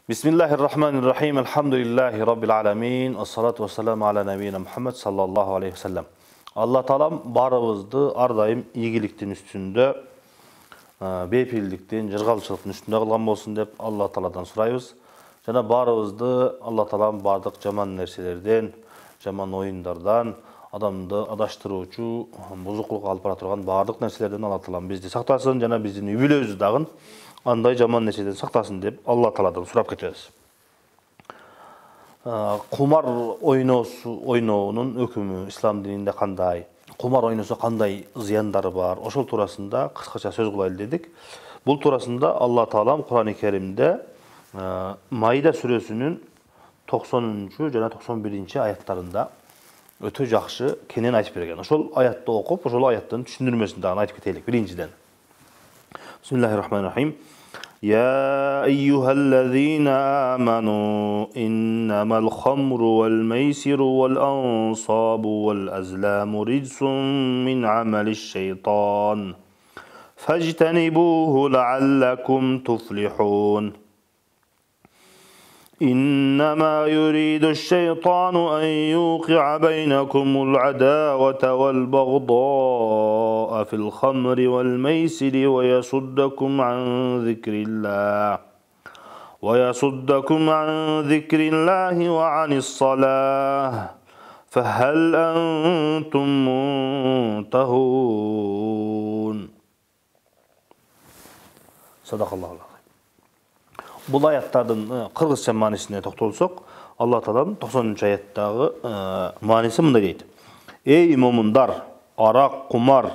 Bismillahirrahmanirrahim. Elhamdülillahi Rabbil alamin. Assalatu vesselamu ala nebiyyina Muhammed sallallahu aleyhi ve sellem. Allah Taalam barыбызды ardayım iyiliktin üstünde, bepilliktin, jırgalçılıktın üstünde kılgan bolsun dep Allah Taala'dan surayбыз. Jana barыбызды Allah Taalam bardyk jaman nerselerden, jaman oyunlardan, adamды adaştırıcı, buzukluk alıp bara turgan bardyk nerselerden Allah Taalam bizdi saktasın, jana bizdin übülöbüz dagın anday jaman nersedен saktasın dep Allah Taala'dan surap ketебиз. Kumar oynoonun ökümü İslam dininde kanday? Kumar oynoso kanday ziyandары бар? Ошол туурасында кыскача сөз кылайлы дедик. Бул туурасында Allah Taalam Kur'an-ı Kerim'de Maide surесинин 90 жана 91 ayatlarında ötө жакшы кенен айтып берген. Ошол аятты окуп, ошол аяттын түшүндүрмөсүн дагы айтып кетелик. Биринчиден. Bismillahirrahmanirrahim. يا أيها الذين آمنوا إنما الخمر والميسر والأنصاب والأزلام رجس من عمل الشيطان فاجتنبوه لعلكم تفلحون إنما يريد الشيطان أن يوقع بينكم العداوة والبغضاء في الخمر والميسر ويصدكم عن ذكر الله وعن الصلاة فهل أنتم منتهون صدق الله العظيم. Бұл аяттардың қырғызша манисіне тоқталсақ, Allah Taalam 90 аяттағы манисі мындай дейді. Ей момундар, арақ, құмар,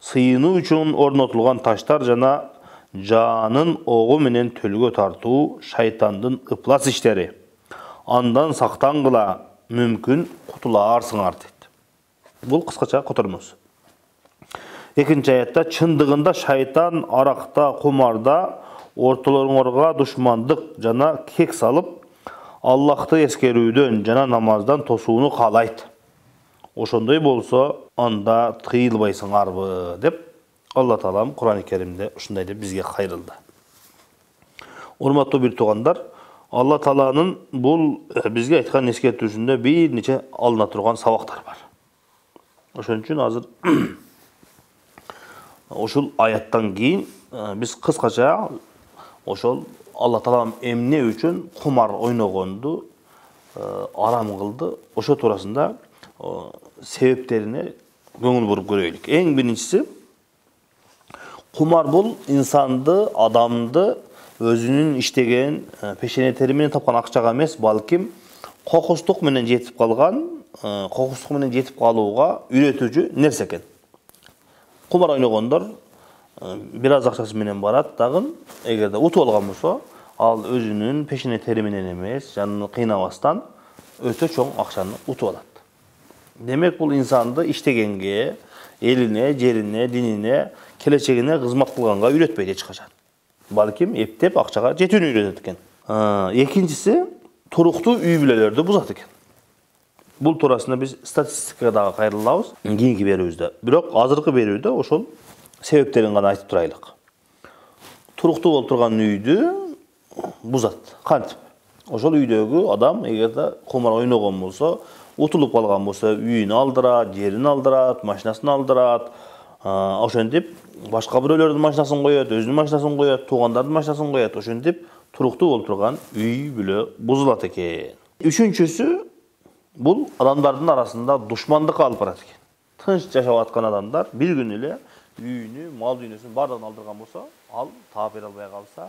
сыйыну үшін орнотылған таштар жана жанын оғы менен төлгө тартуу шайтандын ыплас иштери. Андан сактангыла, мүмкүн кутулаарсыңар дейт. Бул кыскача котормосу. Экинчи аятта чындыгында шайтан аракта, кумарда ортолоруңорго душмандык жана кек салып, Аллахты эскерүүдөн жана намаздан тосууну каалайт. Ошондой болсо, анда тыйылбайсыңарбы деп Allah Taalam Kur'an-ı Kerim'de ушундай деп бизге кайрылды. Урматтуу бир туугандар, Allah Taala'nын бул бизге айткан эскертүүсүндө бир нече алына турган сабактар бар. Ошон үчүн азыр ошол аяттан кийин биз кыскача ошол Allah Taalam эмне үчүн кумар ойногонду арам кылды, ошо туурасында себептерине көңүл буруп көрөйлүк. Эң биринчиси, кумар бул инсанды, адамды өзүнүн иштеген пешене тери менен тапкан акчага эмес, балким кокустук менен жетип калган, кокустук менен жетип калууга үйрөтүүчү нерсе экен. Кумар ойногондор бир аз акчасы менен барат, дагы эгерде утуп алган болсо, ал өзүнүн пешене тери менен эмес, жанын кыйнабастан өтө чоң акчаны утуп алат. Демек бул инсанды иштегенге, элине, жерине, динине, келечегине кызмат кылганга үйрөтпөйт эч качан. Балким эптеп акчага жетүүнү үйрөтөт экен. Экинчиси, туруктуу үй бүлөлөрдү бузат экен. Бул туурасында биз статистикага дагы кайрылабыз кийинки берүүбүздө. Бирок азыркы берүүдө ошол себептерин гана айтып турайлык. Туруктуу болуп турган үйдү бузат. Кантип? Ошол үйдөгү адам эгерде кумар ойногон болсо, утулуп калган болсо, үйүн алдырат, жерин алдырат, машинасын алдырат. Ошентип башка бирөөлөрдүн машинасын коёт, өзүнүн машинасын коёт, туугандардын машинасын коёт. Ошентип туруктуу болуп турган үй бүлө бузулат экен. Үчүнчүсү, бул адамдардын арасында душмандыкка алып барат экен. Тынч жашап аткан адамдар бир күн эле үйүнү, мал дүйнөсүн бардыгын алдырган болсо, ал таап бере албай калса,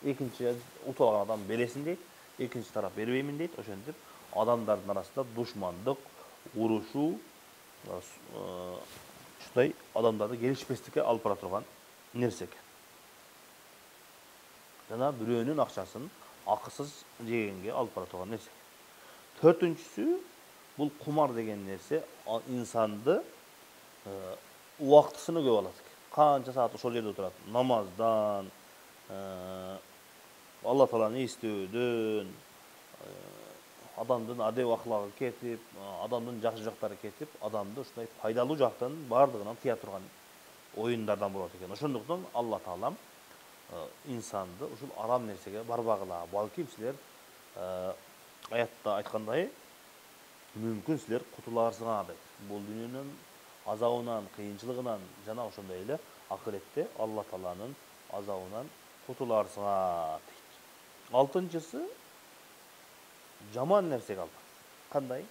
экинчи утуп алган адам бересин дейт, экинчи тарап бербеймин дейт. Ошентип адамдардын арасында душмандык, урушуу, ушундай адамдарды келишпестикке алып бара турган нерсе экен. Жана бирөөнүн акчасын акысыз жегенге алып бара турган нерсе. Төртүнчүсү, бул кумар деген нерсе инсанды убактысыны көп алат экен. Канча саат ошол жерде турат, намаздан, Allah Taala'ны эстөөдөн, адамдын адеп аклагы кетип, адамдын жакшы жактары кетип, адамды ушундай пайдалуу жактан бардыгынан тыя турган оюндардан болот экен. Ошондуктан Allah Taala'm insandı uşul aram nersege barbagıla. Balkim sizler ayatda aytkандай mümkün sizler kutularsыңар дейт. Бул дүйнөнүн азабынан, кыйынчылыгынан жана ошондой эле акыретте Алла Тааланын азабынан кутуларсыңар дейт. Алтынчысы жаман нерсеге албак. Кандай?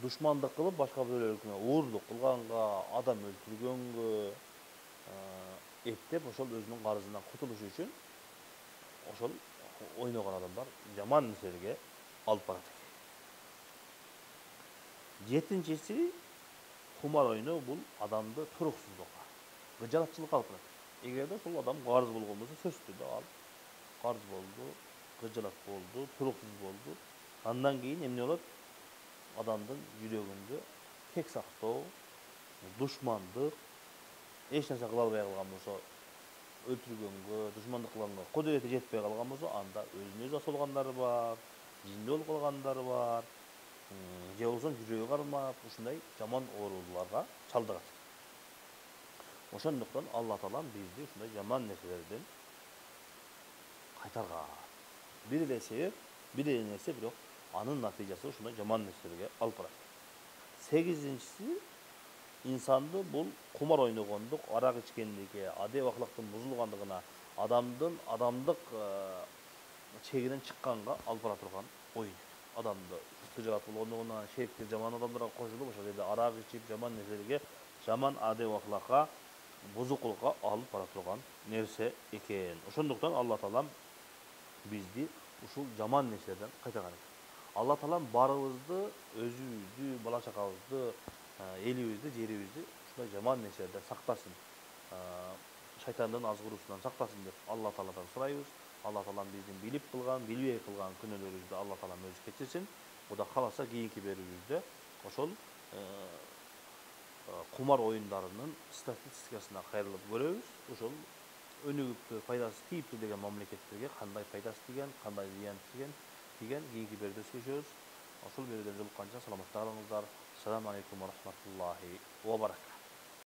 Душмандык кылып башка бирөөлөргө уурлук кылганга, адам өлтүргөнгө эптеп ошол өзүнүн карызынан кутулуш үчүн ошол ойногон адамдар жаман нерселерге алып барат. Жетинчиси кумар ойноо бул адамды туруксуздукка, гыжалатчылыкка алып барат. Эгерде ошол адам карыз болгон болсо сөзсүз түрдө ал карыз болду, гыжалат болду, туруксуз болду. Андан кийин эмне болот? Адамдын жүрөгүндө кек сактоо, душмандык, эч нерсе кыла албай калган болсо, өлтүргөнгө, душмандык кылганга кудурети жетпей калган болсо, анда өзүнө өзү асылгандары бар, жинди болуп калгандары бар, же болбосо жүрөгү кармап, ушундай жаман ооруларга чалдыгат. Ошондуктан Алла Таалам бизди ушундай жаман нерселерден кайтарган. Бир эле себеп, бир эле нерсе, бирок анын натыйжасы ушундай жаман нерселерге алып барат. Сегизинчиси инсанды бул кумар ойногондук, арак ичкендиги, адеп акылыктын бузулгандыгына, адамдын адамдык чегинен чыкканга алып бара турган оюн. Адамды гыжалат болгондугунан, шериктер жаман адамдарга кошулуп, ошол жерде арак ичип, жаман нерселерге, жаман адеп акылыкка, бузукулукка алып бара турган нерсе экен. Ошондуктан Алла Таалам бизди ушул жаман нерселерден кайтарган экен. Алла Таалам барыбызды, өзүбүздү, бала чакабызды, элибизди, жерибизди ушундай жаман нерселерден сактасын. Шайтандын азгыруусунан сактасын деп Алла Тааладан сурайбыз. Алла Таалам биздин билип кылган, билбей кылган күнөөлөрүбүздү Алла Таалам өзү кечирсин. Кудай кааласа кийинки берүүбүздө ошол кумар оюндарынын статистикасына кайрылып көрөбүз. Ошол өнүгүптүү, пайдасы тийиптүү деген мамлекеттерге кандай пайдасы тийген, кандай зыян тийген кийинки берүүдө сүйлөшөбүз. Ошол берүүдөн жолукканча саламатта калыңыздар. Ассаламу алейкум ва рахматуллахи ва баракатух.